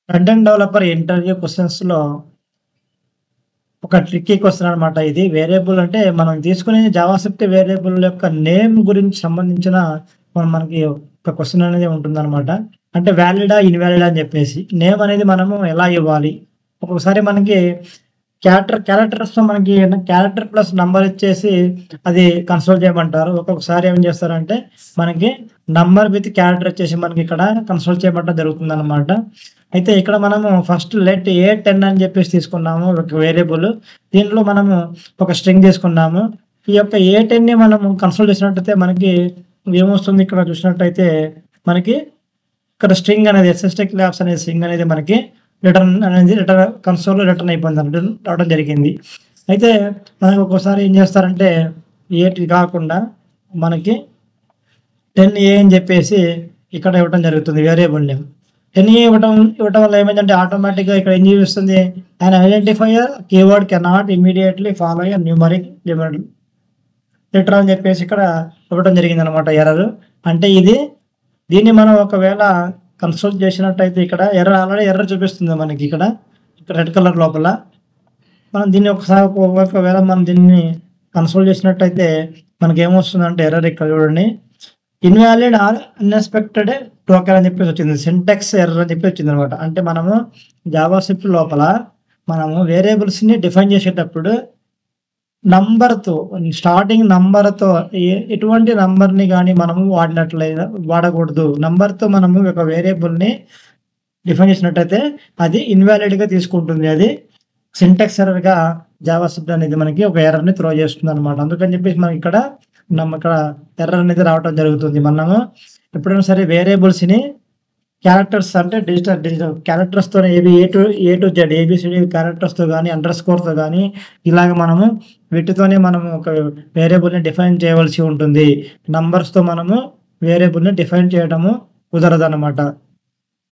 Front end developer interview క్వెషన్స్‌లో ఒక tricky question అనమాట ఇది. వేరియబుల్ అంటే మనం తీసుకునే జావాస్క్రిప్ట్ వేరియబుల్ యొక్క నేమ్ గురించి సంబంధించిన మనకి ఒక క్వెషన్ అనేది ఉంటుందనమాట. అంటే వాలిడా? ఇన్‌వాలిడా? అని చెప్పేసి. నేమ్ అనేది మనము ఎలా ఇవ్వాలి? ఒక్కొక్కసారి మనకి క్యారెక్టర్స్‌తో మనకి క్యారెక్టర్ ప్లస్ నంబర్ ఇచ్చేసి అది కన్సోల్ చేయమంటారు. ఒక్కొక్కసారి ఏం చేస్తారంటే మనకి నంబర్ విత్ క్యారెక్టర్ ఇచ్చేసి మనకి ఇక్కడ కన్సోల్ చేయమంటం జరుగుతుందనమాట. అయితే ఇక్కడ మనము ఫస్ట్ లెట్ A10 అని చెప్పేసి తీసుకున్నాము ఒక వేరియబుల్. దీంట్లో మనము ఒక స్ట్రింగ్ తీసుకున్నాము. ఈ యొక్క A10ని మనము కన్సోల్ చేసినట్టయితే మనకి ఏమొస్తుంది ఇక్కడ చూసినట్టయితే మనకి ఇక్కడ స్ట్రింగ్ అనేది SST క్లాస్ అనే స్ట్రింగ్ అనేది మనకి రిటర్న్ కన్సోల్‌లో రిటర్న్ అయిపోయింది. రావడం జరిగింది. అయితే మనకు ఒక్కోసారి ఏం చేస్తారంటే 8 కాకుండా మనకి 10A అని చెప్పేసి ఇక్కడ ఇవ్వటం జరుగుతుంది వేరియబుల్ నేమ్. 10A ఇవ్వటం వల్ల ఏమైందంటే ఆటోమేటిక్‌గా ఇక్కడ ఏం చూపిస్తుంది? An identifier keyword cannot immediately follow a numeric letter అని చెప్పేసి ఇక్కడ ఇవ్వడం జరిగిందనమాట ఎర్రర్. అంటే దీన్ని మనం ఒకవేళ కన్సోల్ చేసినట్టయితే ఇక్కడ ఆల్రెడీ ఎర్రర్ చూపిస్తుంది మనకి ఇక్కడ రెడ్ కలర్ లోపల. మనం దీన్ని ఒకవేళ మనం దీన్ని కన్సోల్ చేసినట్టయితే మనకేమొస్తుందంటే ఎర్రర్ ఇక్కడ చూడండి. ఇన్‌వాలిడ్ ఆర్ అన్‌ఎక్స్‌పెక్టెడ్ టోకెన్ అని చెప్పేసి వచ్చింది. సింటాక్స్ ఎర్రర్ అని చెప్పి వచ్చిందనమాట. అంటే మనము జావాస్క్రిప్ట్ లోపల మనము వేరియబుల్స్‌ని డిఫైన్ చేసేటప్పుడు నంబర్‌తో స్టార్టింగ్ నంబర్‌తో ఎటువంటి నంబర్‌ని గాని మనము వాడకూడదు. నంబర్‌తో మనము ఒక వేరియబుల్‌ని డిఫైన్ చేసినట్టయితే అది ఇన్‌వాలిడ్‌గా తీసుకుంటుంది. అది సింటాక్స్ ఎర్రర్‌గా జావాస్క్రిప్ట్ అనేది మనకి ఒక ఎర్రర్‌ని త్రో చేస్తుందనమాట. అందుకని చెప్పేసి మనకి ఇక్కడ ఎర్రర్ అనేది రావటం జరుగుతుంది. మనము ఎప్పుడైనా సరే వేరియబుల్స్‌ని క్యారెక్టర్స్ అంటే డిజిటల్ క్యారెక్టర్స్‌తోనే ఏ టు జెడ్ ఏబీసీడీ క్యారెక్టర్స్‌తో గాని, అండర్‌స్కోర్‌తో గాని ఇలాగ మనము వీటితోనే మనము ఒక వేరియబుల్‌ని డిఫైన్ చేయవలసి ఉంటుంది. నంబర్స్‌తో మనము వేరియబుల్‌ని డిఫైన్ చేయడము కుదరదనమాట.